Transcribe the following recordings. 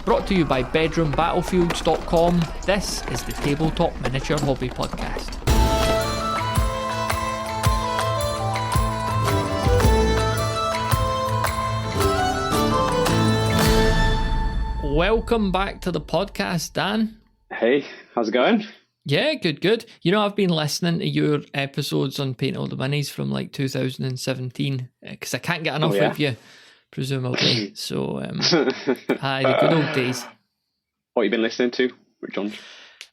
Brought to you by bedroombattlefields.com. This is the Tabletop Miniature Hobby Podcast. Welcome back to the podcast, Dan. Hey, how's it going? Yeah, good. You know, I've been listening to your episodes on Paint All the Minis from like 2017 because I can't get enough of you, presumably. So, the good old days. What have you been listening to? Which one?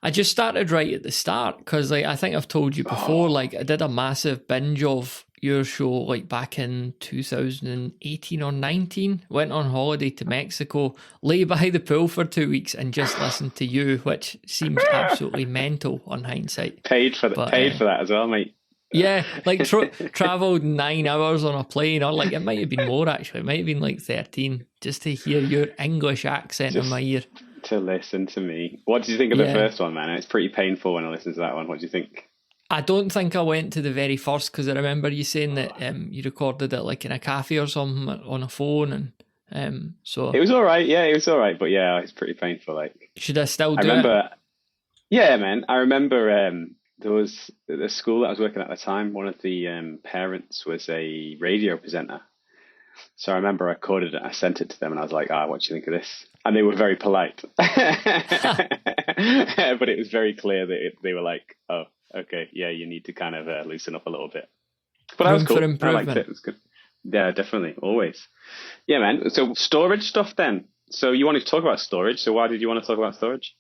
I just started right at the start because I think I've told you before, I did a massive binge of your show back in 2018 or 19. Went on holiday to Mexico, lay by the pool for 2 weeks and just listened to you, which seems absolutely mental on hindsight. Paid for that as well, mate. Yeah, travelled 9 hours on a plane, or it might have been more actually. It might have been 13, just to hear your English accent in my ear. To listen to me. What did you think of the first one, man? It's pretty painful when I listen to that one. What do you think? I don't think I went to the very first because I remember you saying that you recorded it in a cafe or something on a phone, and so it was all right. Yeah, it was all right, but yeah, it's pretty painful. Should I still do I remember, it? Yeah, man. I remember there was the school that I was working at the time. One of the parents was a radio presenter, so I remember I recorded it. I sent it to them, and I was like, "What do you think of this?" And they were very polite, but it was very clear that they were like, "Oh, okay, yeah, you need to kind of loosen up a little bit." But that was cool. I liked it. It was good. Yeah, definitely, always. Yeah, man. So storage stuff then. So you wanted to talk about storage. So why did you want to talk about storage?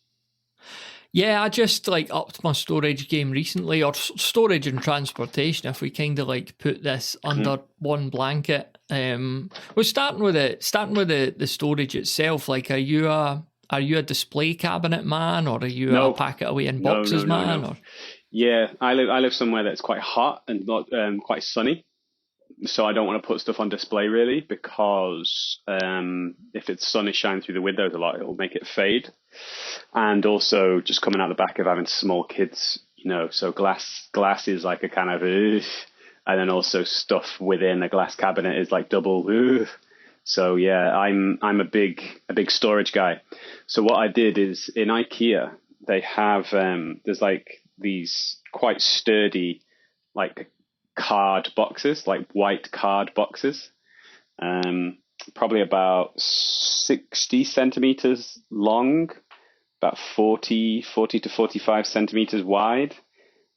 Yeah, I just upped my storage game recently, or storage and transportation. If we kind of put this under one blanket. We're starting with the storage itself. Are you a display cabinet man, or are you a pack it away in boxes man? No. Or yeah, I live somewhere that's quite hot and not quite sunny, so I don't want to put stuff on display really, because if the sun is shining through the windows a lot, it will make it fade. And also, just coming out the back of having small kids, so glass is a kind of and then also stuff within a glass cabinet is double. So yeah, I'm a big storage guy. So what I did is in IKEA they have there's these quite sturdy card boxes, white card boxes, probably about 60 centimeters long, about 40 to 45 centimeters wide,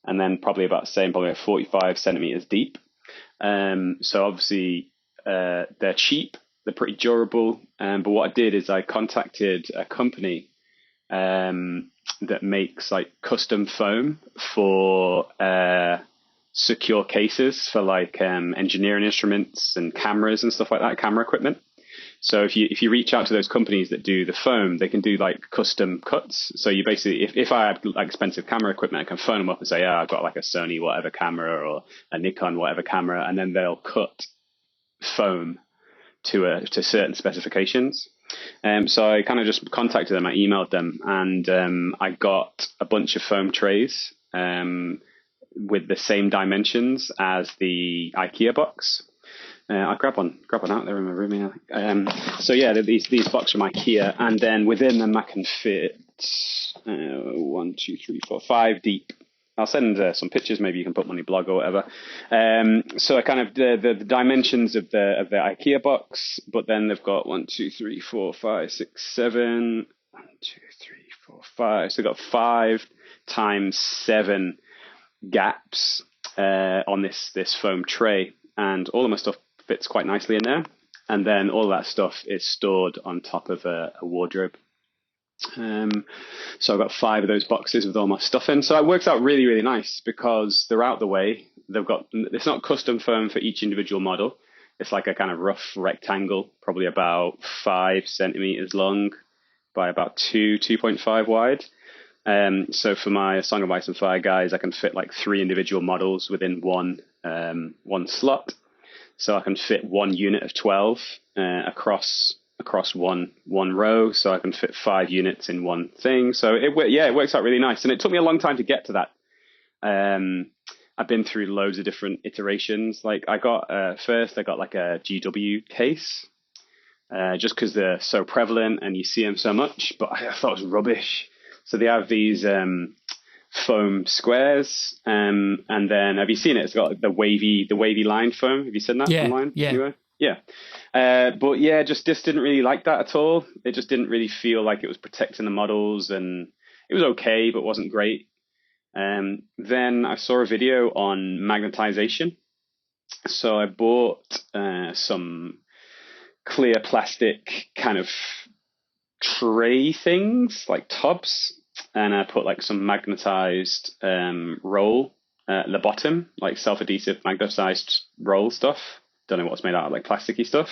and then probably 45 centimeters deep. So obviously they're cheap, they're pretty durable. But what I did is I contacted a company that makes custom foam for secure cases for engineering instruments and cameras and stuff like that, camera equipment. So if you reach out to those companies that do the foam, they can do custom cuts. So you basically, if I have expensive camera equipment, I can phone them up and say, I've got a Sony whatever camera or a Nikon whatever camera, and then they'll cut foam to certain specifications. So I kind of just contacted them, I emailed them, and I got a bunch of foam trays with the same dimensions as the IKEA box. I'll grab one out there in my room here. So yeah, these boxes from IKEA, and then within them I can fit 1, 2, 3, 4, 5 deep. I'll send some pictures. Maybe you can put them on your blog or whatever. So I kind of the dimensions of the IKEA box, but then they've got 1, 2, 3, 4, 5, 6, 7. 1, 2, 3, 4, 5. So they've got 5 times 7 gaps on this foam tray, and all of my stuff fits quite nicely in there, and then all that stuff is stored on top of a wardrobe. So I've got 5 of those boxes with all my stuff in, so it works out really, really nice because they're out the way. It's not custom foam for each individual model. It's a kind of rough rectangle, probably about 5 centimeters long by about 2.5 wide. So for my Song of Ice and Fire guys, I can fit 3 individual models within one slot. So I can fit 1 unit of 12 across one row. So I can fit 5 units in one thing. So it works out really nice. And it took me a long time to get to that. I've been through loads of different iterations. I got a GW case. just because they're so prevalent and you see them so much. But I thought it was rubbish. So they have these foam squares, and then have you seen it? It's got the wavy line foam. Have you seen that online? Yeah. Anywhere? Yeah. But yeah, just didn't really like that at all. It just didn't really feel like it was protecting the models, and it was okay, but wasn't great. Then I saw a video on magnetization. So I bought some clear plastic kind of tray things, like tubs, and I put like some magnetized roll at the bottom, like self-adhesive magnetized roll stuff. Don't know what's made out of, like plasticky stuff.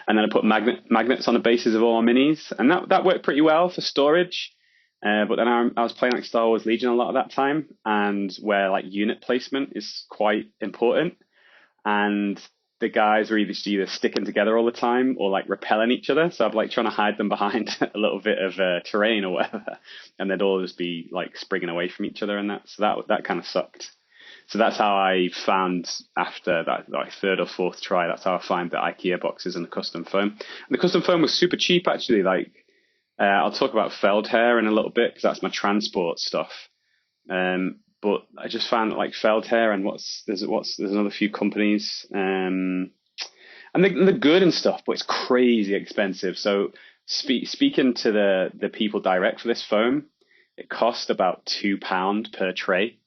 And then I put magnets on the bases of all my minis, and that worked pretty well for storage. But then I was playing like Star Wars Legion a lot at that time, and where like unit placement is quite important. And the guys were either sticking together all the time or like repelling each other. So I'm like trying to hide them behind a little bit of terrain or whatever, and they'd all just be like springing away from each other and that. So that kind of sucked. So that's how I found, after that like third or fourth try, that's how I find the IKEA boxes and the custom foam. And the custom foam was super cheap actually. Like I'll talk about Feldherr in a little bit because that's my transport stuff. But I just found like Feldherr and there's another few companies, and they're good and stuff, but it's crazy expensive. So speaking to the people direct for this foam, it cost about £2 per tray,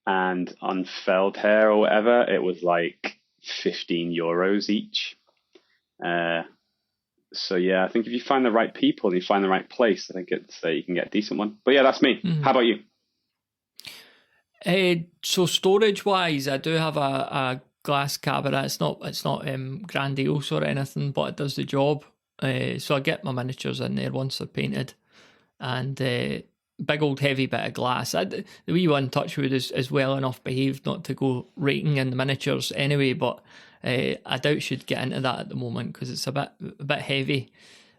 and on Feldherr or whatever, it was like €15 each. So yeah, I think if you find the right people and you find the right place, I think you can get a decent one. But yeah, that's me. Mm-hmm. How about you? So storage wise, I do have a glass cabinet. It's not grandiose or anything, but it does the job. So I get my miniatures in there once they're painted, and big old heavy bit of glass. The wee one, Touchwood, is well enough behaved not to go rating in the miniatures anyway, but I doubt she'd get into that at the moment because it's a bit heavy.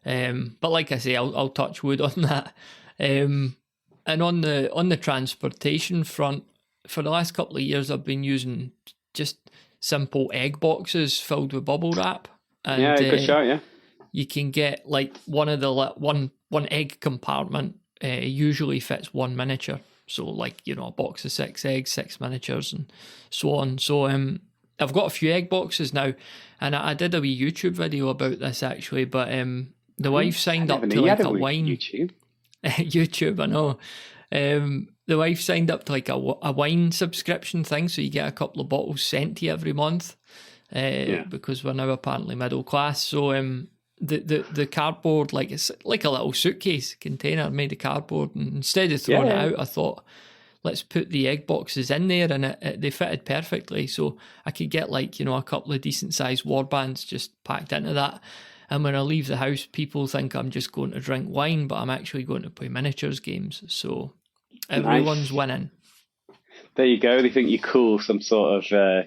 But like I say, I'll touch wood on that. And on the transportation front, for the last couple of years, I've been using just simple egg boxes filled with bubble wrap. And, yeah, good shout. Yeah, you can get like one egg compartment. Usually fits one miniature. So like a box of 6 eggs, 6 miniatures, and so on. So I've got a few egg boxes now, and I did a wee YouTube video about this actually. But the wife signed up to like a wine YouTube. I know. The wife signed up to like a wine subscription thing, so you get a couple of bottles sent to you every month. Because we're now apparently middle class. So the cardboard, like it's like a little suitcase container made of cardboard, and instead of throwing it out, I thought, let's put the egg boxes in there, and they fitted perfectly. So I could get like a couple of decent sized warbands just packed into that. And when I leave the house, people think I'm just going to drink wine, but I'm actually going to play miniatures games. So everyone's winning. There you go. They think you're cool, some sort of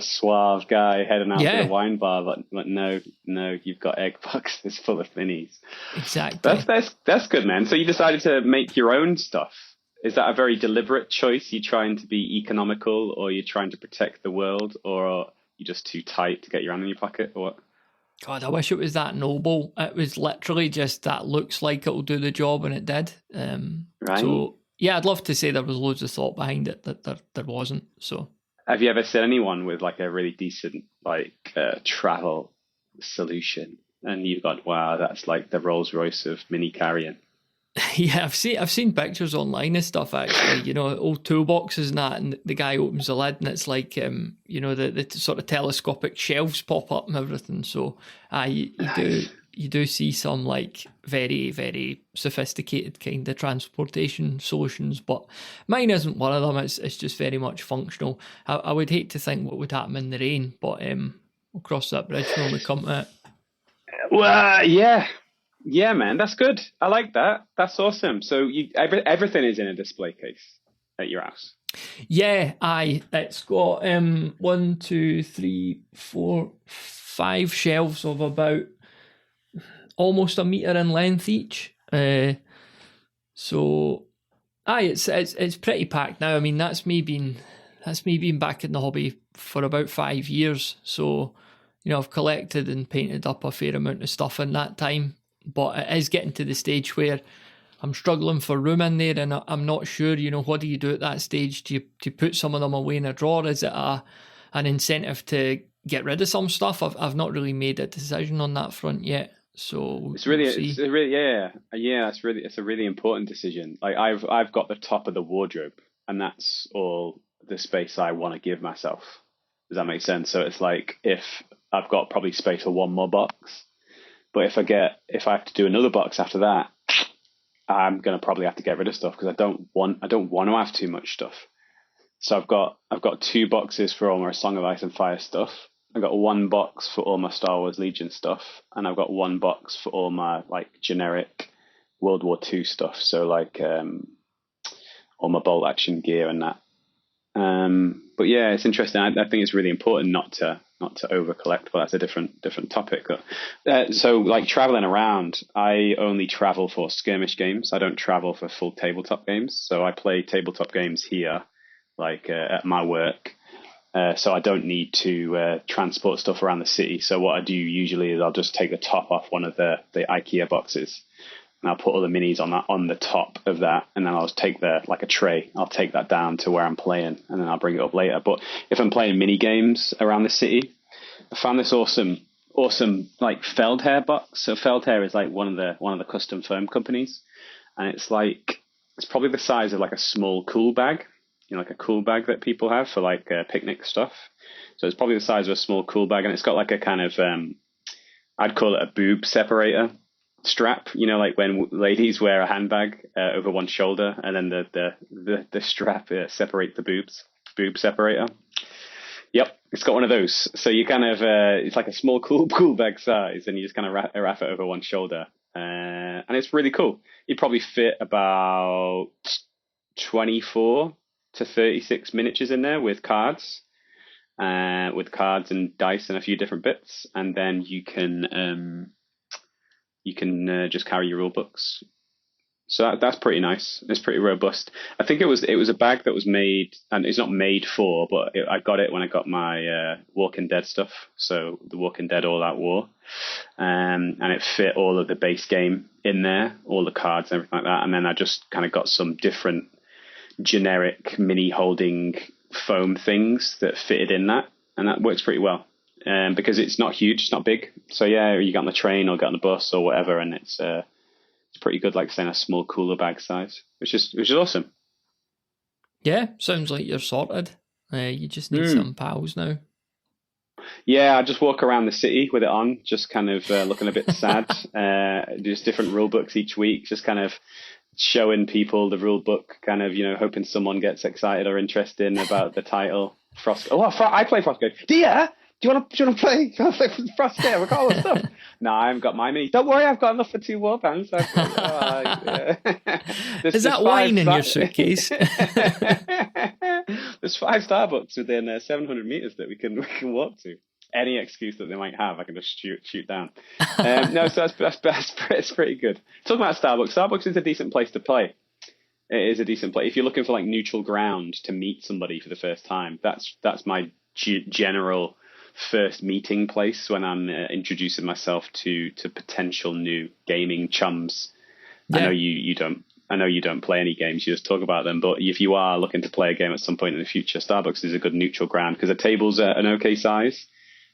suave guy heading out to the wine bar. But no, you've got egg boxes full of minis. Exactly. That's good, man. So you decided to make your own stuff. Is that a very deliberate choice? You trying to be economical, or you're trying to protect the world, or are you just too tight to get your hand in your pocket, or what? God, I wish it was that noble. It was literally just that looks like it'll do the job, and it did. Right. So, yeah, I'd love to say there was loads of thought behind it, that there wasn't. So, have you ever seen anyone with like a really decent travel solution, and you've got, wow, that's like the Rolls Royce of mini carrying? Yeah, I've seen pictures online and stuff actually. Old toolboxes and that, and the guy opens the lid and it's like the sort of telescopic shelves pop up and everything. So you do see some like very, very sophisticated kind of transportation solutions, but mine isn't one of them. It's just very much functional. I would hate to think what would happen in the rain, but we'll cross that bridge when we come to it. Well, yeah. Yeah, man, that's good. I like that. That's awesome. So everything is in a display case at your house? Yeah, it's got 1, 2, 3, 4, 5 shelves of about almost a metre in length each. So it's pretty packed now. I mean, that's me being back in the hobby for about 5 years. So I've collected and painted up a fair amount of stuff in that time, but it is getting to the stage where I'm struggling for room in there, and I'm not sure, what do you do at that stage? Do you put some of them away in a drawer? Is it an incentive to get rid of some stuff? I've not really made a decision on that front yet. So it's a really important decision. Like I've got the top of the wardrobe, and that's all the space I want to give myself. Does that make sense? So it's like, if I've got probably space for one more box, but if I have to do another box after that, I'm gonna probably have to get rid of stuff, because I don't want to have too much stuff. So I've got 2 boxes for all my Song of Ice and Fire stuff. I've got 1 box for all my Star Wars Legion stuff, and I've got 1 box for all my like generic World War II stuff. So like all my bolt action gear and that. But yeah, it's interesting. I think it's really important not to over collect, but that's a different topic. So like traveling around, I only travel for skirmish games. I don't travel for full tabletop games. So I play tabletop games here, like at my work. So I don't need to transport stuff around the city. So what I do usually is I'll just take the top off one of the IKEA boxes, and I'll put all the minis on the top of that, and then I'll just take like a tray. I'll take that down to where I'm playing, and then I'll bring it up later. But if I'm playing mini games around the city, I found this awesome like Feldherr box. So Feldherr is like one of the custom foam companies, and it's probably the size of like a small cool bag. Like a cool bag that people have for like picnic stuff. So it's probably the size of a small cool bag, and it's got like a kind of I'd call it a boob separator strap. Like when ladies wear a handbag over one shoulder, and then the strap separates the boob separator. Yep, it's got one of those. So you kind of it's like a small cool bag size, and you just kind of wrap it over one shoulder, and it's really cool. You probably fit about 24 to 36 miniatures in there with cards and dice and a few different bits, and then you can just carry your rule books. So that's pretty nice. It's pretty robust. I think it was a bag that was made, and it's not made for, but I got it when I got my Walking Dead stuff. So the Walking Dead All Out War, and it fit all of the base game in there, all the cards and everything like that. And then I just kind of got some different generic mini holding foam things that fitted in that, and that works pretty well, because it's not huge, it's not big. So yeah, you get on the train or get on the bus or whatever, and it's pretty good, like saying a small cooler bag size, which is awesome. Yeah, sounds like you're sorted. You just need some pals now. Yeah, I just walk around the city with it on, just kind of looking a bit sad. Just different rule books each week, just kind of showing people the rule book, kind of, hoping someone gets excited or interested about the title. I play Frostgrave. Do you want to play? Frostgrave? I've got all the stuff. No, I haven't got my mini. Don't worry, I've got enough for 2 warbands. Is that wine in your suitcase? There's 5 Starbucks within 700 meters that we can walk to. Any excuse that they might have, I can just shoot down. No, so that's pretty good. Talking about Starbucks is a decent place to play. It is a decent place if you're looking for like neutral ground to meet somebody for the first time. That's my general first meeting place when I'm introducing myself to potential new gaming chums. Yeah. I know you don't play any games, you just talk about them. But if you are looking to play a game at some point in the future, Starbucks is a good neutral ground, because the tables are an okay size.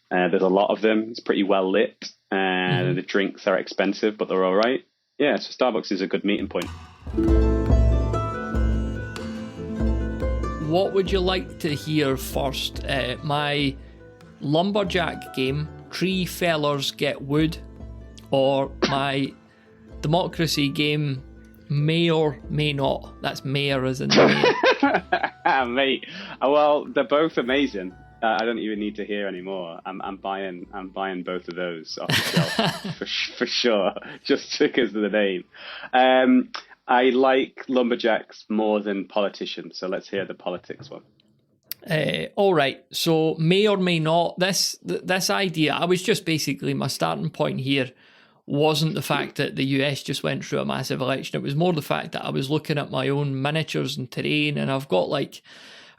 There's a lot of them. It's pretty well lit. The drinks are expensive, but they're all right. Yeah, so Starbucks is a good meeting point. What would you like to hear first? My lumberjack game, Tree Fellers Get Wood, or my democracy game, May or May Not. That's mayor as in May. Mate, well, they're both amazing. I don't even need to hear anymore. I'm buying both of those off the shelf for sure, just because of the name. I like lumberjacks more than politicians, so let's hear the politics one. All right, so May or May Not. This idea, I was just basically, my starting point here wasn't the fact that the US just went through a massive election. It was more the fact that I was looking at my own miniatures and terrain, and I've got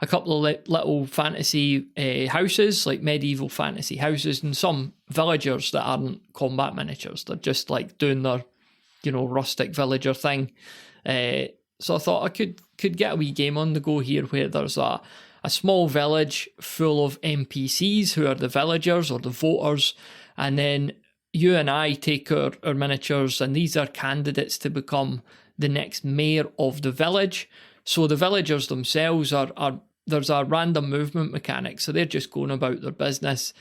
a couple of little fantasy houses, like medieval fantasy houses, and some villagers that aren't combat miniatures. They're just like doing their, rustic villager thing. So I thought I could get a wee game on the go here where there's a small village full of NPCs who are the villagers or the voters, and then you and I take our miniatures, and these are candidates to become the next mayor of the village. So the villagers themselves are there's a random movement mechanic, so they're just going about their business,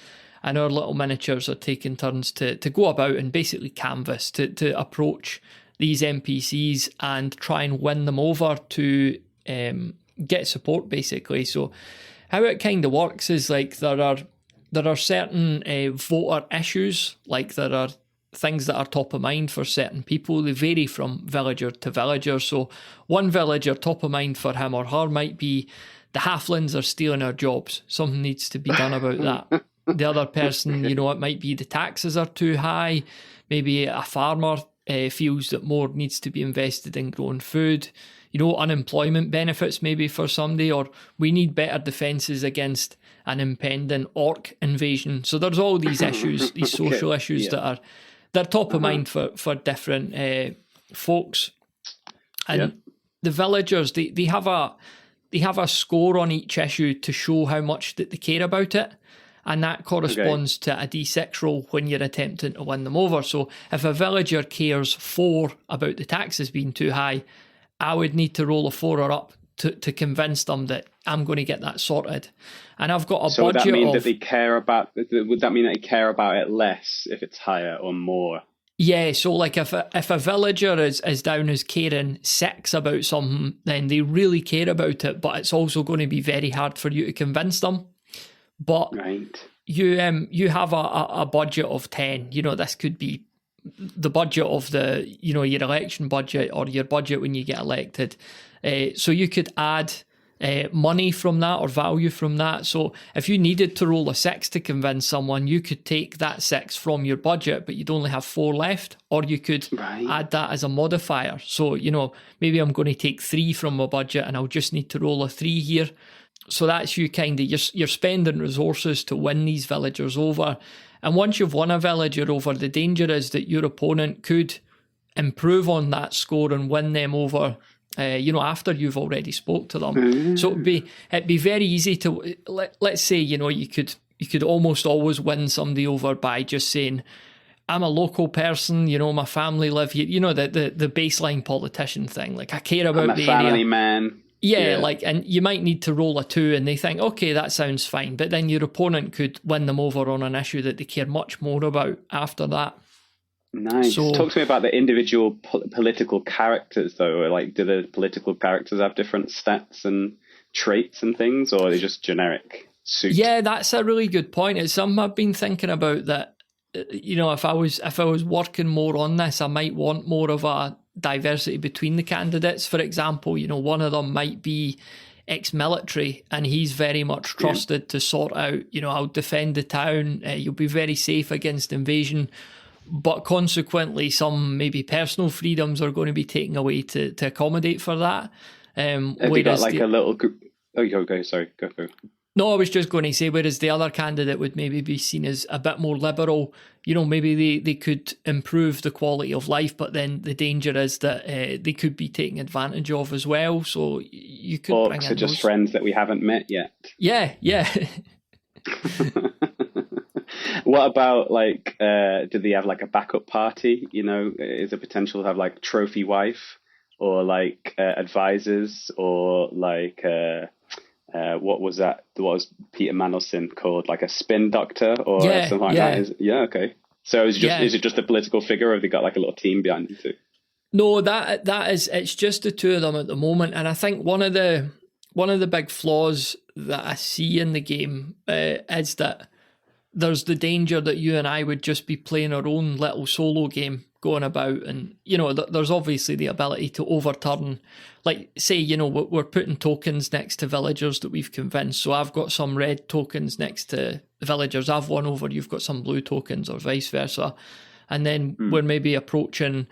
and our little miniatures are taking turns to go about and basically canvass, to approach these NPCs and try and win them over to get support, basically. So how it kind of works is like there are certain voter issues, like there are things that are top of mind for certain people. They vary from villager to villager. So one villager, top of mind for him or her might be the halflings are stealing our jobs. Something needs to be done about that. The other person, it might be the taxes are too high. Maybe a farmer feels that more needs to be invested in growing food. Unemployment benefits maybe for somebody, or we need better defences against an impending orc invasion. So there's all these issues, these social issues that are top of mind for different folks. And the villagers, they have a score on each issue to show how much that they care about it. And that corresponds to a D6 roll when you're attempting to win them over. So if a villager cares 4 about the taxes being too high, I would need to roll a 4 or up to convince them that I'm going to get that sorted. And I've got a budget. So would that mean that they care about? Would that mean that they care about it less if it's higher or more? Yeah. So like if a villager is down as caring 6 about something, then they really care about it. But it's also going to be very hard for you to convince them. But you have a budget of 10. This could be the budget of your election budget or your budget when you get elected. So you could add money from that or value from that. So if you needed to roll a 6 to convince someone, you could take that 6 from your budget, but you'd only have 4 left, or you could add that as a modifier. So, maybe I'm going to take 3 from my budget and I'll just need to roll a 3 here. So that's you kind of, you're spending resources to win these villagers over. And once you've won a villager over, the danger is that your opponent could improve on that score and win them over, after you've already spoke to them. So it'd be very easy to, let's say, you could almost always win somebody over by just saying, I'm a local person, my family live here, the baseline politician thing. Like, I care about I'm the a family area. man. Yeah, and you might need to roll a 2 and they think, okay, that sounds fine. But then your opponent could win them over on an issue that they care much more about after that. Nice. So, talk to me about the individual political characters, though. Like, do the political characters have different stats and traits and things, or are they just generic suit? Yeah, that's a really good point. It's something I've been thinking about, that, if I was working more on this, I might want more of a diversity between the candidates. For example, one of them might be ex-military and he's very much trusted to sort out, I'll defend the town, you'll be very safe against invasion, but consequently some maybe personal freedoms are going to be taken away to accommodate for that. Have you got like a little group? Oh, okay, sorry, go. No, I was just going to say, whereas the other candidate would maybe be seen as a bit more liberal, maybe they could improve the quality of life, but then the danger is that they could be taken advantage of as well. So you could Orcs bring in are just those friends that we haven't met yet. Yeah. What about do they have like a backup party? Is there potential to have like trophy wife or like advisors or like what was that? What was Peter Mandelson called? Like a spin doctor or something like that? Okay. So is it just a political figure, or have they got like a little team behind them too? No, it's just the two of them at the moment. And I think one of the big flaws that I see in the game is that there's the danger that you and I would just be playing our own little solo game going about, and there's obviously the ability to overturn, like say we're putting tokens next to villagers that we've convinced, so I've got some red tokens next to the villagers I've won over, you've got some blue tokens, or vice versa, and then we're maybe approaching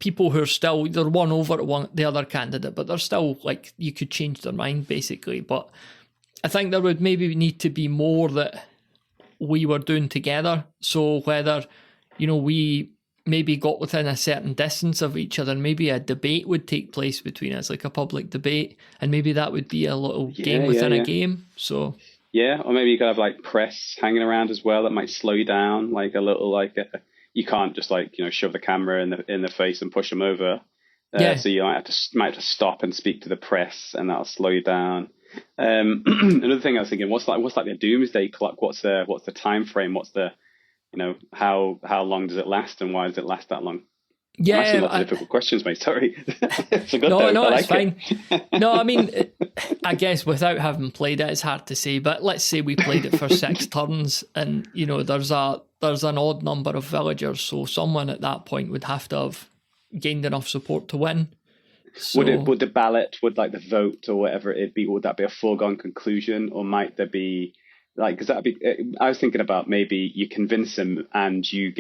people who are still, they're one over to the other candidate, but they're still like, you could change their mind basically. But I think there would maybe need to be more that we were doing together. So whether, we maybe got within a certain distance of each other, maybe a debate would take place between us, like a public debate, and maybe that would be a little game within a game. So yeah, or maybe you could have like press hanging around as well that might slow you down, like a little you can't just shove the camera in the face and push them over. So you might have to stop and speak to the press, and that'll slow you down. Another thing I was thinking, what's like the doomsday clock? What's the time frame? What's the how long does it last, and why does it last that long? Yeah, I'm asking lots of difficult questions, mate. Sorry. It's a good it's fine. No, I mean, I guess without having played it, it's hard to say. But let's say we played it for 6 turns, and there's an odd number of villagers, so someone at that point would have to have gained enough support to win. So, would the ballot, would like the vote or whatever it be, would that be a foregone conclusion, or might there be because I was thinking about maybe you convince them and you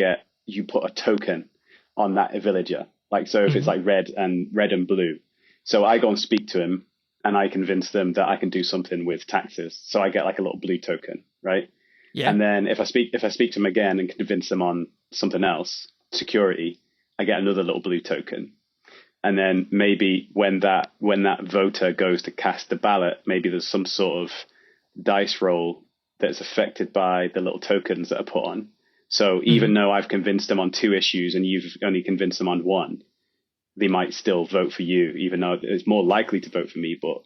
put a token on that villager, so if it's like red and blue, so I go and speak to him and I convince them that I can do something with taxes, so I get like a little blue token, right? Yeah. And then if I speak to him again and convince them on something else, security, I get another little blue token. And then maybe when that voter goes to cast the ballot, maybe there's some sort of dice roll that's affected by the little tokens that are put on. So even though I've convinced them on 2 issues and you've only convinced them on 1, they might still vote for you, even though it's more likely to vote for me, but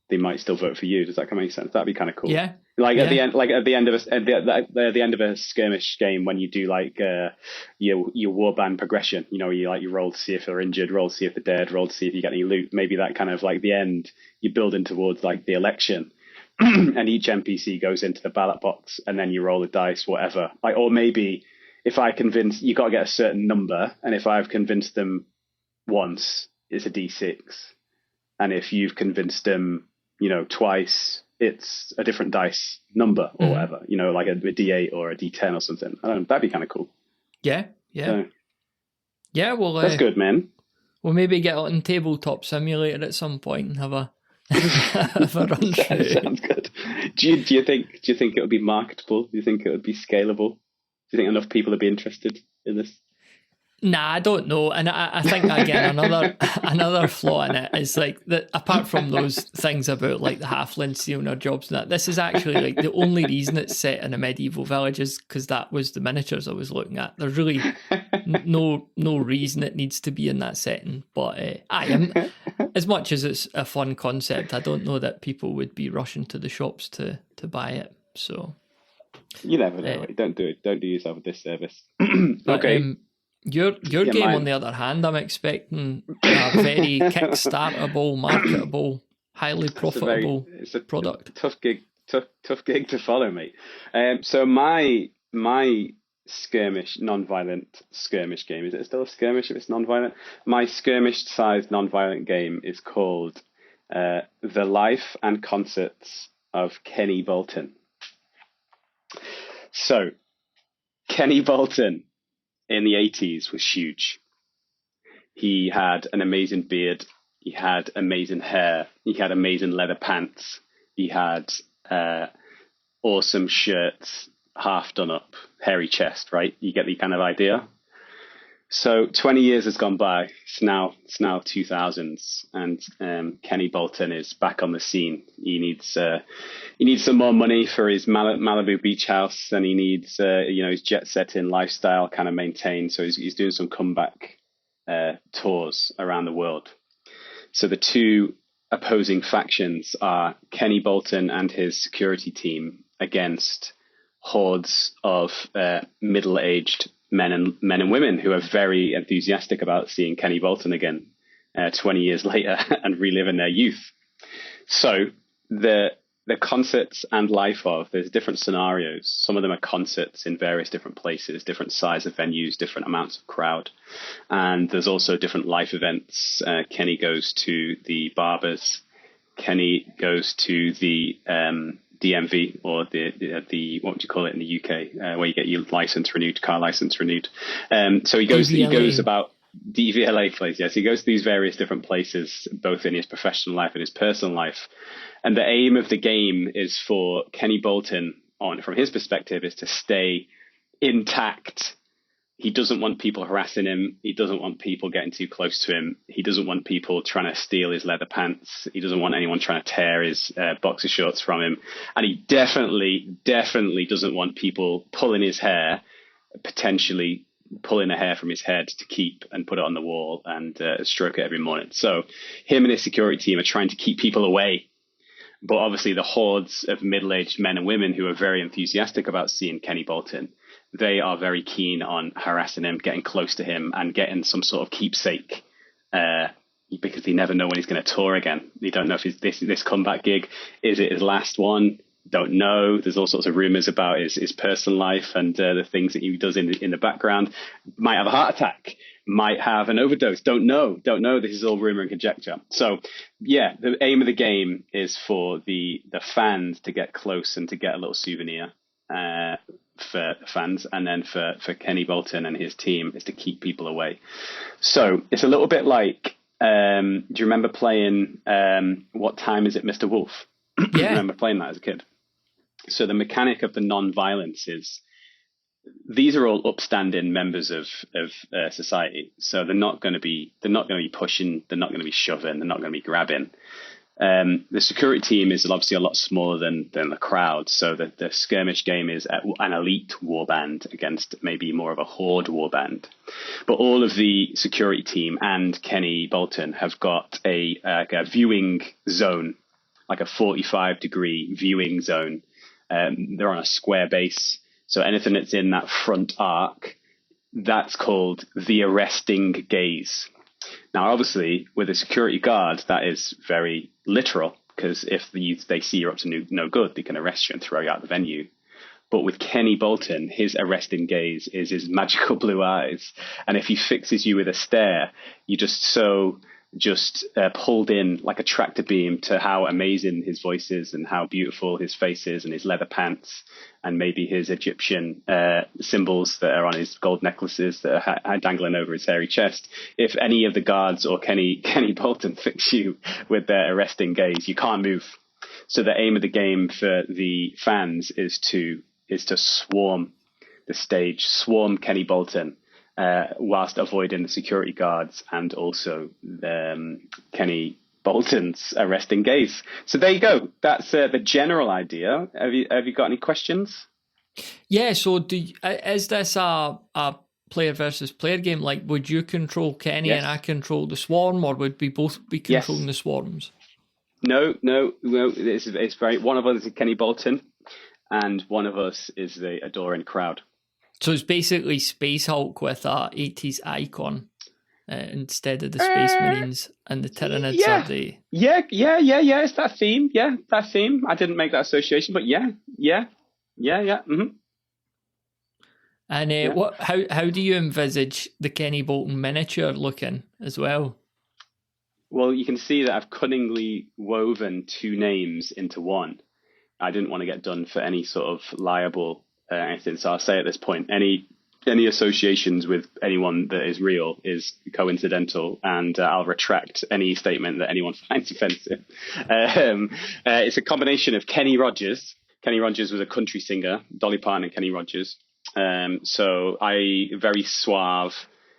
they might still vote for you. Does that make sense? That'd be kind of cool. Yeah. At the end of a skirmish game, when you do your warband progression, you roll to see if they're injured, roll to see if they're dead, roll to see if you get any loot. Maybe that kind of the end, you're building towards the election, and each NPC goes into the ballot box, and then you roll the dice, whatever. Or maybe if I convince, you got to get a certain number, and if I've convinced them once, it's a D6, and if you've convinced them, twice, it's a different dice number or whatever, like a D8 or a D10 or something. I don't know, that'd be kind of cool. Yeah. Yeah, well, that's good, man. We'll maybe get on Tabletop Simulator at some point and have a run through. Sounds good. Do you think it would be marketable? Do you think it would be scalable? Do you think enough people would be interested in this? Nah, I don't know. And I think, again, another flaw in it is that apart from those things about the halflings stealing their jobs and that, this is actually the only reason it's set in a medieval village is because that was the miniatures I was looking at. There's really no reason it needs to be in that setting. But I am, as much as it's a fun concept, I don't know that people would be rushing to the shops to buy it. So you never know. Don't do it. Don't do yourself a disservice. Okay. Your game, on the other hand, I'm expecting a very kickstartable, marketable, highly profitable product. Tough gig to follow, mate. So my skirmish, non-violent skirmish game, is it still a skirmish if it's non-violent? My skirmish-sized non-violent game is called The Life and Concerts of Kenny Bolton. So, Kenny Bolton in the 80s was huge. He had an amazing beard. He had amazing hair. He had amazing leather pants. He had awesome shirts, half done up, hairy chest, right? You get the kind of idea. So 20 years has gone by. It's now 2000s, and Kenny Bolton is back on the scene. He needs some more money for his Malibu beach house, and he needs his jet setting lifestyle kind of maintained. So he's doing some comeback tours around the world. So the two opposing factions are Kenny Bolton and his security team against hordes of middle-aged men and women who are very enthusiastic about seeing Kenny Bolton again 20 years later and reliving their youth. So the concerts and life of, there's different scenarios. Some of them are concerts in various different places, different size of venues, different amounts of crowd. And there's also different life events. Kenny goes to the barbers. Kenny goes to the DMV, or the what would you call it in the UK, where you get your license renewed, car license renewed. So he goes about DVLA place, yes. He goes to these various different places, both in his professional life and his personal life. And the aim of the game is for Kenny Bolton, from his perspective, is to stay intact. He doesn't want people harassing him. He doesn't want people getting too close to him. He doesn't want people trying to steal his leather pants. He doesn't want anyone trying to tear his boxer shorts from him. And he definitely doesn't want people pulling his hair, potentially pulling a hair from his head to keep and put it on the wall and stroke it every morning. So him and his security team are trying to keep people away. But obviously the hordes of middle-aged men and women who are very enthusiastic about seeing Kenny Bolton, they are very keen on harassing him, getting close to him, and getting some sort of keepsake because they never know when he's going to tour again. They don't know if this comeback gig, is it his last one? Don't know. There's all sorts of rumors about his personal life and the things that he does in the background. Might have a heart attack, might have an overdose. Don't know. This is all rumor and conjecture. So yeah, the aim of the game is for the fans to get close and to get a little souvenir for fans, and then for Kenny Bolton and his team is to keep people away. So it's a little bit like, do you remember playing What Time Is It, Mr. Wolf? Yeah. I remember playing that as a kid. So the mechanic of the non-violence is these are all upstanding members of society. So they're not going to be pushing, they're not going to be shoving, they're not going to be grabbing. The security team is obviously a lot smaller than the crowd. So the skirmish game is an elite warband against maybe more of a horde warband. But all of the security team and Kenny Bolton have got a viewing zone, like a 45-degree viewing zone. They're on a square base. So anything that's in that front arc, that's called the arresting gaze. Now, obviously, with a security guard, that is very literal, because if they see you're up to no good, they can arrest you and throw you out of the venue. But with Kenny Bolton, his arresting gaze is his magical blue eyes. And if he fixes you with a stare, you just pulled in like a tractor beam to how amazing his voice is and how beautiful his face is and his leather pants and maybe his Egyptian symbols that are on his gold necklaces that are dangling over his hairy chest. If any of the guards or Kenny Bolton fix you with their arresting gaze, you can't move. So the aim of the game for the fans is to swarm the stage, swarm Kenny Bolton, whilst avoiding the security guards and also Kenny Bolton's arresting gaze. So there you go. That's the general idea. Have you got any questions? Yeah. So is this a player versus player game? Like, would you control Kenny and I control the swarm, or would we both be controlling the swarms? No. It's very. One of us is Kenny Bolton, and one of us is the adoring crowd. So it's basically Space Hulk with a 80s icon instead of the Space Marines, and the Tyranids are the... Yeah, it's that theme. Yeah, that theme. I didn't make that association, but yeah. Mm-hmm. And how do you envisage the Kenny Bolton miniature looking as well? Well, you can see that I've cunningly woven two names into one. I didn't want to get done for any sort of liable anything. So I'll say at this point, any associations with anyone that is real is coincidental, and I'll retract any statement that anyone finds offensive. It's a combination of Kenny Rogers. Kenny Rogers was a country singer, Dolly Parton and Kenny Rogers. So very suave,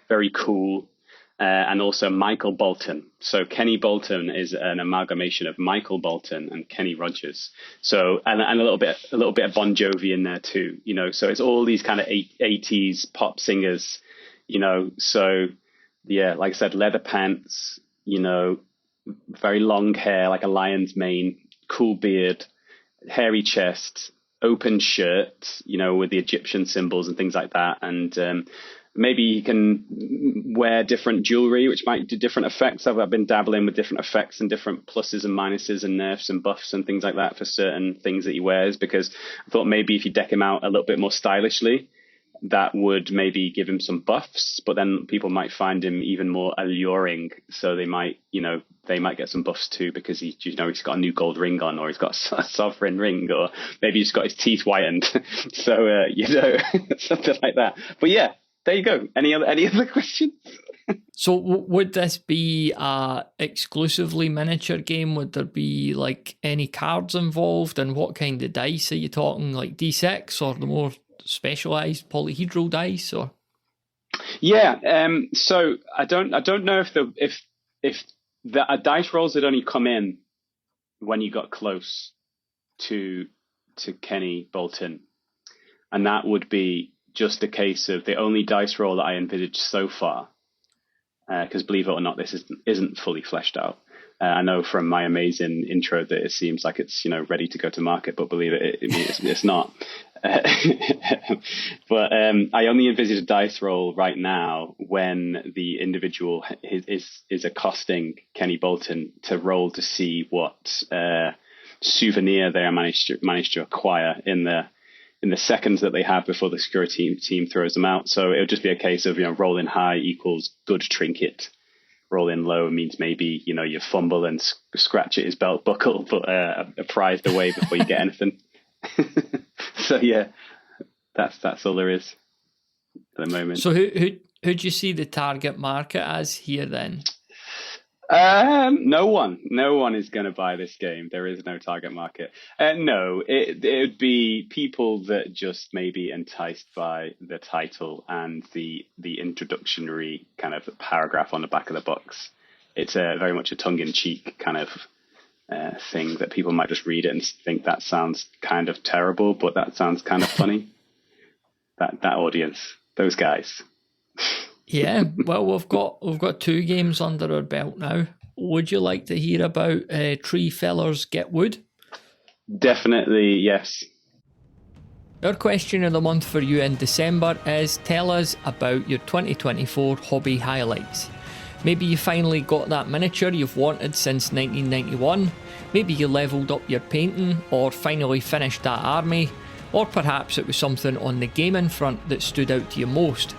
very cool. And also Michael Bolton. So Kenny Bolton is an amalgamation of Michael Bolton and Kenny Rogers. So and a little bit of Bon Jovi in there too, you know. So it's all these kind of 80s pop singers, you know. So yeah, like I said, leather pants, you know, very long hair like a lion's mane, cool beard, hairy chest, open shirt, you know, with the Egyptian symbols and things like that, and maybe you can wear different jewelry, which might do different effects. I've been dabbling with different effects and different pluses and minuses and nerfs and buffs and things like that for certain things that he wears, because I thought maybe if you deck him out a little bit more stylishly, that would maybe give him some buffs, but then people might find him even more alluring. So they might get some buffs too, because he's got a new gold ring on, or he's got a sovereign ring, or maybe he's got his teeth whitened. So, something like that. But yeah. There you go. Any other questions? So would this be a exclusively miniature game? Would there be like any cards involved, and what kind of dice are you talking? Like D6 or the more specialized polyhedral dice, or? Yeah. So I don't know if the dice rolls had only come in when you got close to Kenny Bolton, and that would be just a case of the only dice roll that I envisaged so far. Because believe it or not, this isn't fully fleshed out. I know from my amazing intro that it seems like it's ready to go to market, but believe it's not. But I only envisage a dice roll right now when the individual is accosting Kenny Bolton to roll to see what souvenir they are managed to acquire in the seconds that they have before the security team throws them out. So it'll just be a case of rolling high equals good trinket. Rolling low means maybe you fumble and scratch at his belt buckle, but a prize away before you get anything. So yeah, that's all there is at the moment. So who do you see the target market as here then? No one is going to buy this game. There is no target market. No, it would be people that just may be enticed by the title and the introductory kind of paragraph on the back of the box. It's very much a tongue-in-cheek kind of thing that people might just read it and think that sounds kind of terrible, but that sounds kind of funny. that audience, those guys. Yeah, well, we've got 2 games under our belt now. Would you like to hear about Tree Fellers Get Wood? Definitely, yes. Our question of the month for you in December is tell us about your 2024 hobby highlights. Maybe you finally got that miniature you've wanted since 1991. Maybe you leveled up your painting or finally finished that army. Or perhaps it was something on the gaming front that stood out to you most.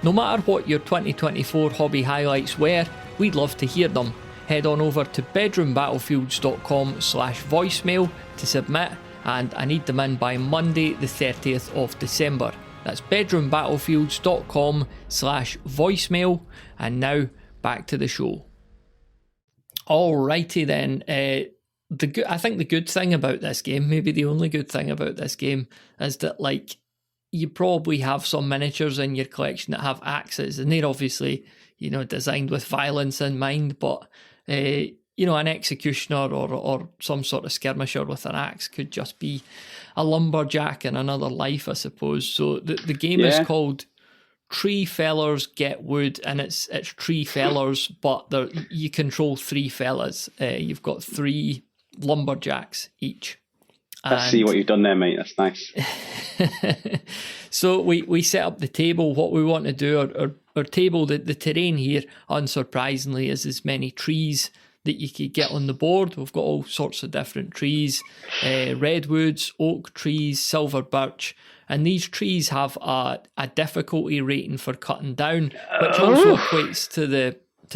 No matter what your 2024 hobby highlights were, we'd love to hear them. Head on over to bedroombattlefields.com/voicemail to submit, and I need them in by Monday the 30th of December. That's bedroombattlefields.com/voicemail, and now back to the show. Alrighty then, I think the good thing about this game, maybe the only good thing about this game, is that you probably have some miniatures in your collection that have axes, and they're obviously, designed with violence in mind, but, an executioner or some sort of skirmisher with an axe could just be a lumberjack in another life, I suppose. So the game is called Tree Fellers Get Wood, and it's tree fellers, but you control 3 fellas. You've got 3 lumberjacks each. I see what you've done there, mate. That's nice. So we set up the table. What we want to do, our table, the terrain here, unsurprisingly, is as many trees that you could get on the board. We've got all sorts of different trees, redwoods, oak trees, silver birch, and these trees have a difficulty rating for cutting down, which also equates to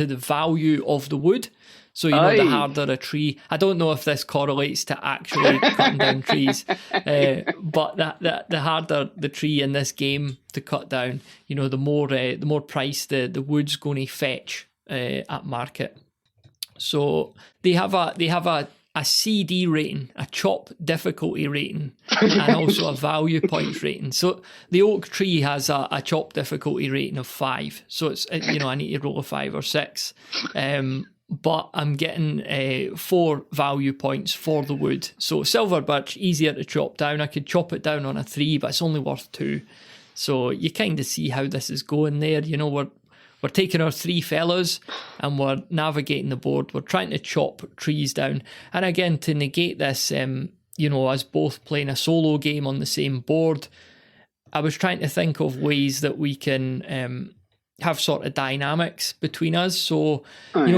the value of the wood. So, the harder a tree, I don't know if this correlates to actually cutting down trees, but the harder the tree in this game to cut down, the more price the wood's going to fetch at market. So they have a CD rating, a chop difficulty rating, and also a value points rating. So the oak tree has a chop difficulty rating of 5. So it's I need to roll a 5 or 6. But I'm getting 4 value points for the wood. So silver birch, easier to chop down. I could chop it down on a 3, but it's only worth 2. So you kind of see how this is going there. We're taking our 3 fellas and we're navigating the board. We're trying to chop trees down. And again, to negate this, us both playing a solo game on the same board, I was trying to think of ways that we can have sort of dynamics between us. So,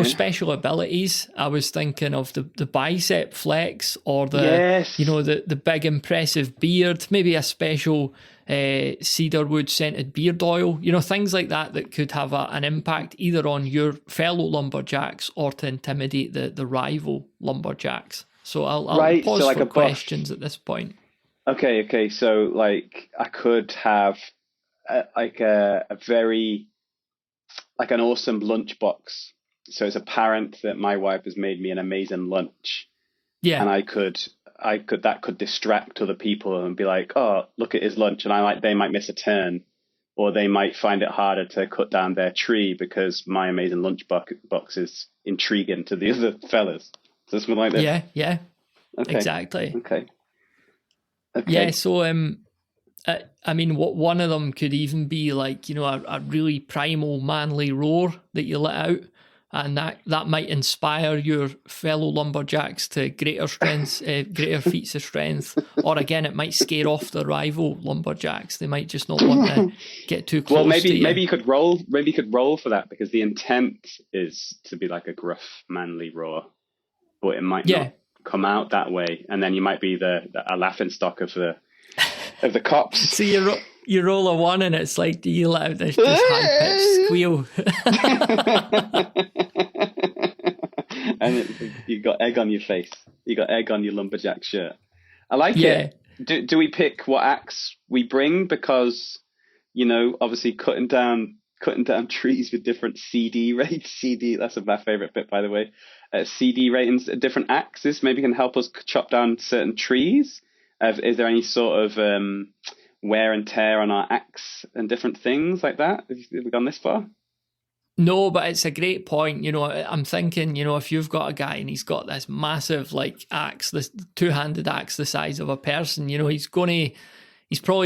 special abilities. I was thinking of the bicep flex or the big impressive beard, maybe a special cedarwood scented beard oil, things like that could have an impact either on your fellow lumberjacks or to intimidate the rival lumberjacks. So I'll pause for questions at this point. Okay. So I could have a very like an awesome lunch box. So it's apparent that my wife has made me an amazing lunch, Yeah. and that could distract other people and be like, oh, look at his lunch, and they might miss a turn, or they might find it harder to cut down their tree because my amazing lunch box is intriguing to the other fellas. So something like this. Yeah, Okay. exactly. Okay. Yeah, so I mean, what one of them could even be like, a really primal manly roar that you let out, and that might inspire your fellow lumberjacks to greater strengths, greater feats of strength, or again, it might scare off the rival lumberjacks. They might just not want to get too close. Well, to you. maybe you could roll. Maybe you could roll for that, because the intent is to be like a gruff manly roar, but it might not come out that way, and then you might be a laughing stock of the cops. So you roll a 1 and it's like, do you let out this high-pitched squeal? And you got egg on your face. You got egg on your lumberjack shirt. I like it. Do we pick what axe we bring? Because, obviously cutting down trees with different CD rates. That's my favorite bit, by the way. CD ratings, different axes maybe can help us chop down certain trees. Is there any sort of wear and tear on our axe and different things like that? Have we gone this far? No, but it's a great point. I'm thinking, if you've got a guy and he's got this massive axe, this two-handed axe the size of a person, he's probably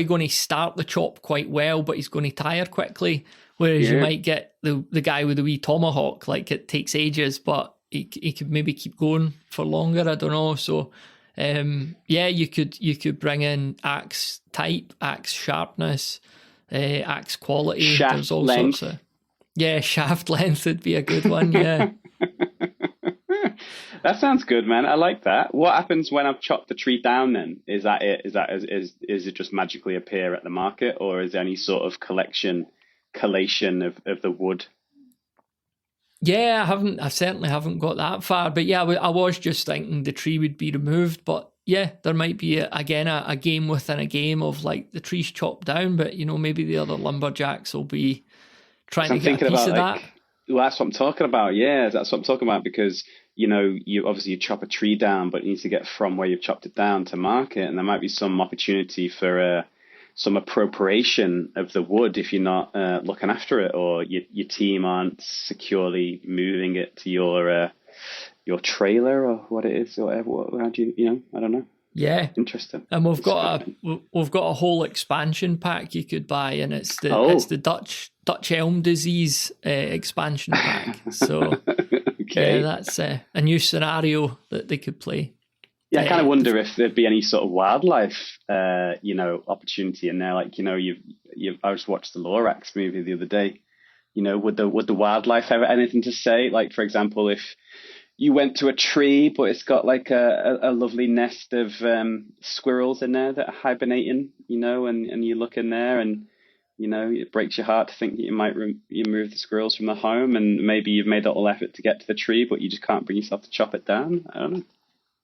going to start the chop quite well, but he's going to tire quickly. Whereas you might get the guy with the wee tomahawk, it takes ages, but he could maybe keep going for longer. I don't know. So, you could bring in axe type, axe sharpness, axe quality. Shaft There's all length. sorts of. Yeah, shaft length would be a good one, yeah. That sounds good, man. I like that. What happens when I've chopped the tree down then? Is that it? Is it just magically appear at the market, or is there any sort of collation of the wood? Yeah, I certainly haven't got that far, but yeah, I was just thinking the tree would be removed, but yeah, there might be a game within a game of the tree's chopped down, but maybe the other lumberjacks will be trying to get a piece of that. Well, that's what I'm talking about. Yeah, that's what I'm talking about, because you obviously you chop a tree down, but it needs to get from where you've chopped it down to market, and there might be some opportunity for some appropriation of the wood if you're not looking after it, or your team aren't securely moving it to your trailer or what it is, or whatever. How do you I don't know. Yeah, interesting. And we've got a whole expansion pack you could buy, and it's the Dutch elm disease expansion pack. So okay, that's a new scenario that they could play. Yeah, I kind of wonder if there'd be any sort of wildlife, opportunity in there. I just watched the Lorax movie the other day. Would the wildlife have anything to say? Like, for example, if you went to a tree, but it's got a lovely nest of squirrels in there that are hibernating, and you look in there and, it breaks your heart to think that you might remove the squirrels from the home, and maybe you've made that all effort to get to the tree, but you just can't bring yourself to chop it down. I don't know.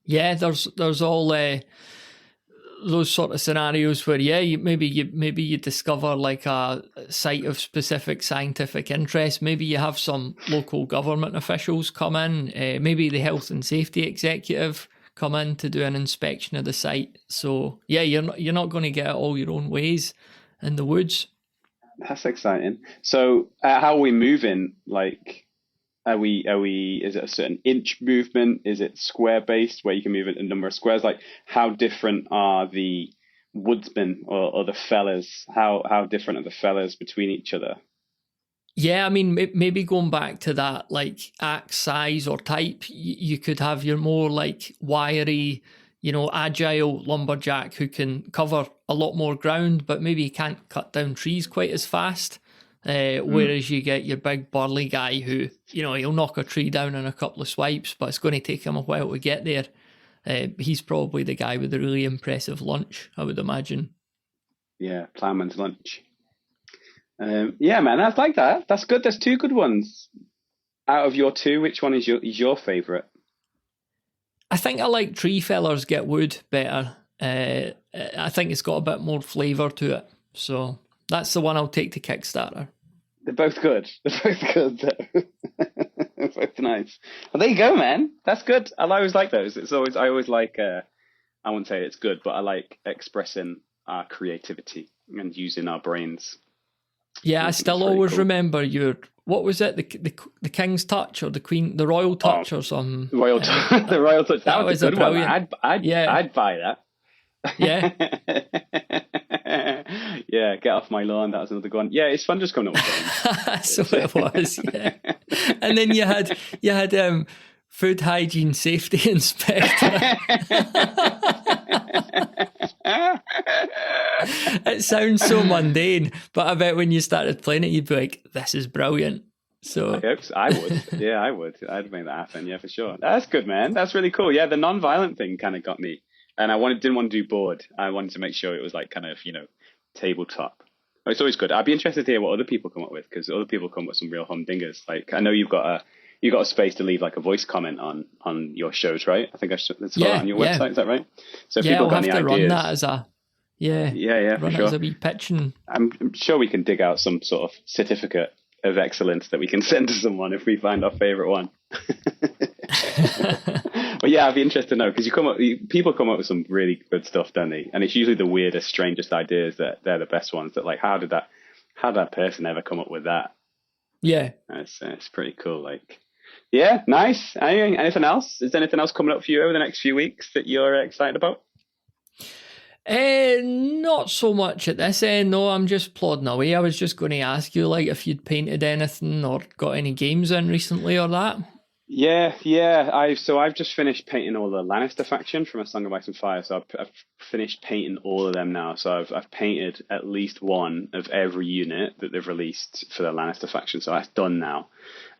Yeah, there's all those sort of scenarios where maybe you discover a site of specific scientific interest. Maybe you have some local government officials come in, maybe the health and safety executive come in to do an inspection of the site. So yeah, you're not going to get it all your own ways in the woods. That's exciting. So how are we moving? Are we, is it a certain inch movement? Is it square based where you can move it a number of squares? How different are the woodsmen or the fellas? How different are the fellas between each other? Yeah, I mean, maybe going back to that, axe size or type, you could have your more wiry, agile lumberjack who can cover a lot more ground, but maybe he can't cut down trees quite as fast. Whereas you get your big burly guy who, he'll knock a tree down in a couple of swipes, but it's going to take him a while to get there. He's probably the guy with a really impressive lunch, I would imagine. Yeah, plowman's lunch. Yeah, man, I like that. That's good. There's two good ones. Out of your two, which one is your favourite? I think I like Tree Fellers Get Wood better. I think it's got a bit more flavour to it. So that's the one I'll take to Kickstarter. They're both good. They're both good, though. They're both nice. Well, there you go, man. That's good. I always like those. I always like, I wouldn't say it's good, but I like expressing our creativity and using our brains. Yeah, I think it's still really always cool. remember what was it, the King's Touch or the Royal Touch or something. The Royal Touch. That was a good one. Brilliant. I'd buy that. Yeah. Yeah, get off my lawn. That was another good one. Yeah, it's fun just coming up with games. So it was, yeah. And then you had food hygiene safety inspector. It sounds so mundane, but I bet when you started playing it, you'd be like, "This is brilliant." So I would. Yeah, I would. I'd make that happen. Yeah, for sure. That's good, man. That's really cool. Yeah, the non-violent thing kind of got me, and didn't want to do board. I wanted to make sure it was like kind of tabletop. It's always good. I'd be interested to hear what other people come up with, because other people come up with some real humdingers. Like, I know you've got a space to leave like a voice comment on your shows, right? I think that's on your website. Is that right? So if people I'll got have any to ideas, run that as a for sure. As a wee pitch. And I'm sure we can dig out some sort of certificate of excellence that we can send to someone if we find our favorite one. But yeah, I'd be interested to know, because people come up with some really good stuff, don't they? And it's usually the weirdest, strangest ideas that they're the best ones. That like, how did that person ever come up with that? Yeah, it's pretty cool. Like, yeah, nice. Anything else? Is there anything else coming up for you over the next few weeks that you're excited about? Not so much at this end. No, I'm just plodding away. I was just going to ask you, like, if you'd painted anything or got any games in recently or that. Yeah. I've just finished painting all the Lannister faction from A Song of Ice and Fire. So I've finished painting all of them now. So I've painted at least one of every unit that they've released for the Lannister faction. So that's done now.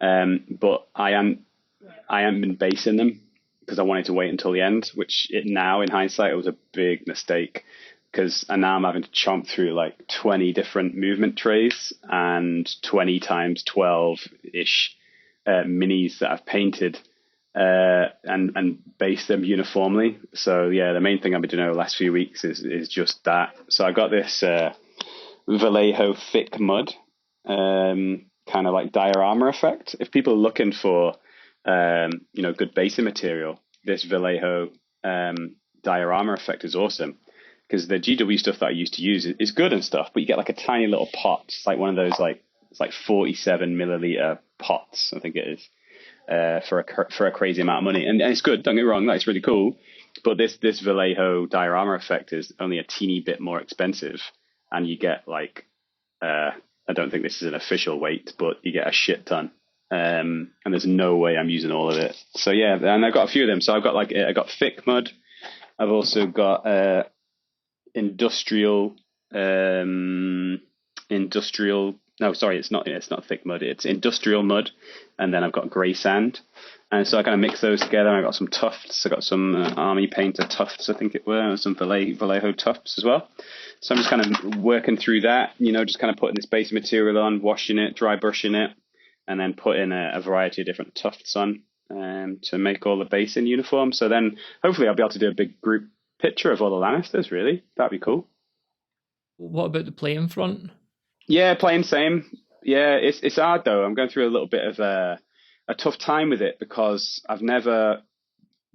But I haven't been basing them, because I wanted to wait until the end, which now in hindsight it was a big mistake, because now I'm having to chomp through like 20 different movement trays and 20 times 12 ish minis that I've painted and base them uniformly. So yeah, the main thing I've been doing over the last few weeks is just that. So I got this Vallejo thick mud, kind of like diorama effect. If people are looking for good basing material, this Vallejo diorama effect is awesome, because the GW stuff that I used to use is good and stuff, but you get like a tiny little pot. It's like one of those it's like 47 milliliter pots, I think it is, for a crazy amount of money, and it's good. Don't get me wrong, that's really cool. But this Vallejo diorama effect is only a teeny bit more expensive, and you get like I don't think this is an official weight, but you get a shit ton. And there's no way I'm using all of it. So yeah, and I've got a few of them. So I got thick mud. I've also got industrial. No, sorry, it's not thick mud. It's industrial mud, and then I've got grey sand. And so I kind of mix those together. I got some tufts. I got some army painter tufts, I think it were, and some Vallejo tufts as well. So I'm just kind of working through that. Just kind of putting this base material on, washing it, dry brushing it, and then put in a variety of different tufts on to make all the base in uniform. So then hopefully I'll be able to do a big group picture of all the Lannisters, really. That'd be cool. What about the playing front? Yeah, playing same. Yeah, it's hard though. I'm going through a little bit of a tough time with it, because I've never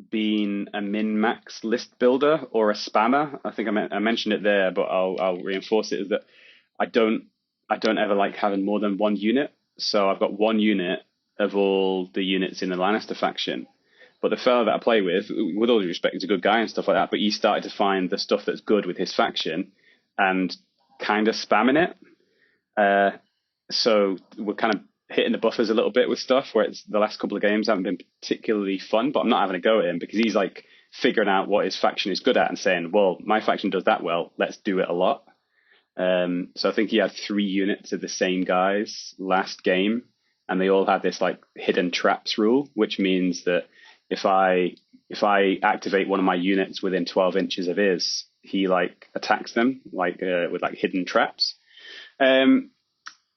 been a min-max list builder or a spammer. I think I mentioned it there, but I'll reinforce it, is that I don't ever like having more than one unit. So I've got one unit of all the units in the Lannister faction. But the fella that I play with all due respect, he's a good guy and stuff like that, but he started to find the stuff that's good with his faction and kind of spamming it. So we're kind of hitting the buffers a little bit with stuff, where it's the last couple of games haven't been particularly fun, but I'm not having a go at him, because he's like figuring out what his faction is good at and saying, well, my faction does that well, let's do it a lot. So I think he had 3 units of the same guys last game, and they all had this like hidden traps rule, which means that if I activate one of my units within 12 inches of his, he like attacks them with like hidden traps.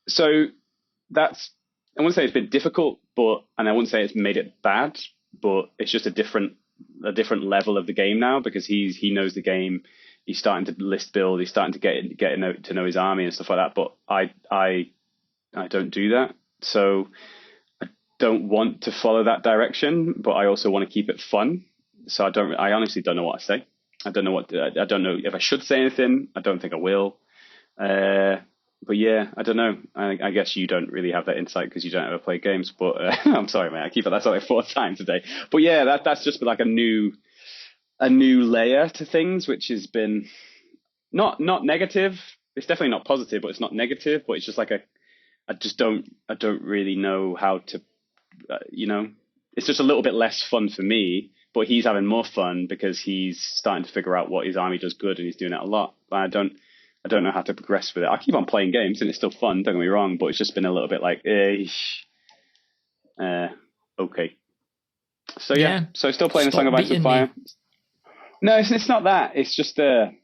So that's, I wouldn't say it's been difficult, and I wouldn't say it's made it bad, but it's just a different level of the game now, because he knows the game. He's starting to list build. He's starting to get to know his army and stuff like that. But do that. So I don't want to follow that direction, but I also want to keep it fun. So I honestly don't know what to say. I don't know if I should say anything. I don't think I will. But yeah, I don't know. I guess you don't really have that insight because you don't ever play games. But I'm sorry, man. I keep it. That's like 4th time today. But yeah, that's just been like a new layer to things, which has been not negative. It's definitely not positive, but it's not negative. But it's just like I don't really know how to, it's just a little bit less fun for me. But he's having more fun because he's starting to figure out what his army does good, and he's doing it a lot. But I don't know how to progress with it. I keep on playing games, and it's still fun. Don't get me wrong, but it's just been a little bit like, okay. So yeah, so still playing the Song of Ice and Fire. No, it's not that. It's just I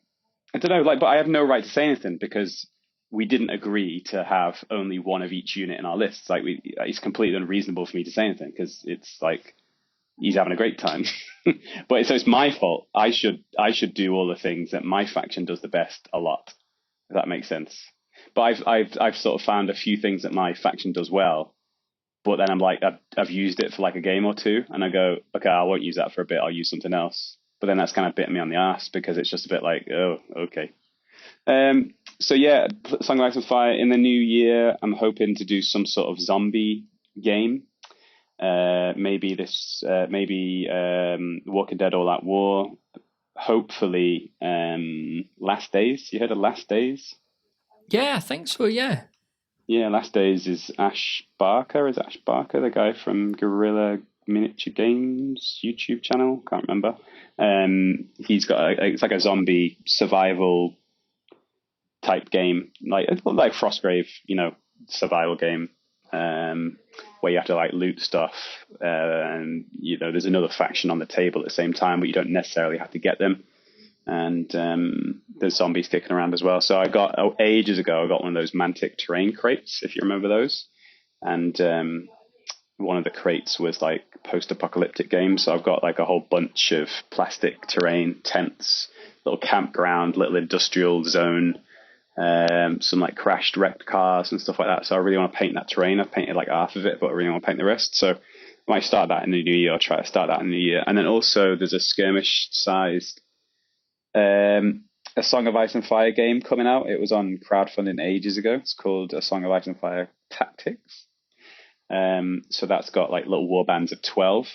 don't know. But I have no right to say anything because we didn't agree to have only one of each unit in our lists. Like it's completely unreasonable for me to say anything because it's like. He's having a great time, but so it's my fault. I should do all the things that my faction does the best a lot. If that makes sense. But I've sort of found a few things that my faction does well, but then I'm like I've used it for like a game or two, and I go, okay, I won't use that for a bit. I'll use something else. But then that's kind of bitten me on the ass because it's just a bit like, oh, okay. So yeah, Song of Ice and Fire in the new year. I'm hoping to do some sort of zombie game. Maybe Walking Dead All Out War. Hopefully, Last Days. You heard of Last Days? Yeah, I think so. Yeah. Yeah, Last Days is Ash Barker. Is Ash Barker the guy from Guerrilla Miniature Games YouTube channel? Can't remember. He's got it's like a zombie survival type game, like Frostgrave, survival game. Where you have to like loot stuff, and there's another faction on the table at the same time, but you don't necessarily have to get them. And there's zombies kicking around as well. So ages ago, I got one of those Mantic terrain crates, if you remember those. And one of the crates was like post-apocalyptic games. So I've got like a whole bunch of plastic terrain, tents, little campground, little industrial zone. Some like wrecked cars and stuff like that. So I really want to paint that terrain. I've painted like half of it, but I really want to paint the rest. So I might start that in the new year. I'll try to start that in the new year. And then also there's a skirmish-sized A Song of Ice and Fire game coming out. It was on crowdfunding ages ago. It's called A Song of Ice and Fire Tactics. So that's got like little war bands of 12.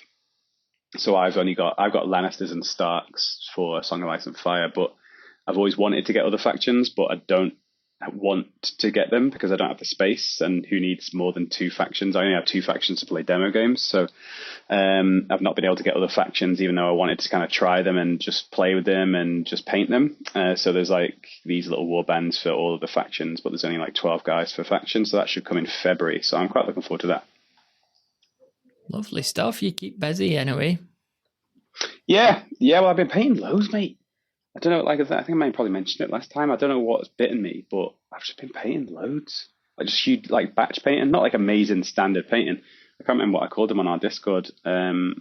So I've got Lannisters and Starks for A Song of Ice and Fire, but I've always wanted to get other factions, but I don't want to get them because I don't have the space, and who needs more than 2 factions? I only have 2 factions to play demo games, so I've not been able to get other factions, even though I wanted to kind of try them and just play with them and just paint them. So there's like these little war bands for all of the factions, but there's only like 12 guys per faction, so that should come in February. So I'm quite looking forward to that. Lovely stuff. You keep busy anyway. Yeah. Well, I've been painting loads, mate. I don't know, like I think I might probably mentioned it last time. I don't know what's bitten me, but I've just been painting loads. Like just huge, like batch painting, not like amazing standard painting. I can't remember what I called them on our Discord. I'll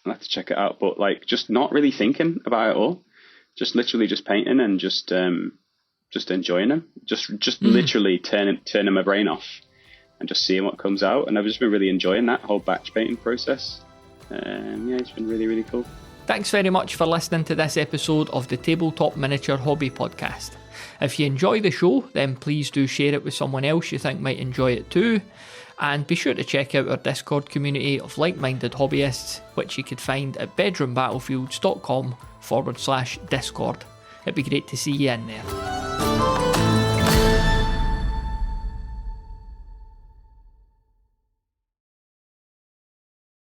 have to check it out, but like just not really thinking about it all. Just literally just painting and just enjoying them. Just literally turning my brain off and just seeing what comes out. And I've just been really enjoying that whole batch painting process. Yeah, it's been really, really cool. Thanks very much for listening to this episode of the Tabletop Miniature Hobby Podcast. If you enjoy the show, then please do share it with someone else you think might enjoy it too. And be sure to check out our Discord community of like-minded hobbyists, which you could find at bedroombattlefields.com/Discord. It'd be great to see you in there.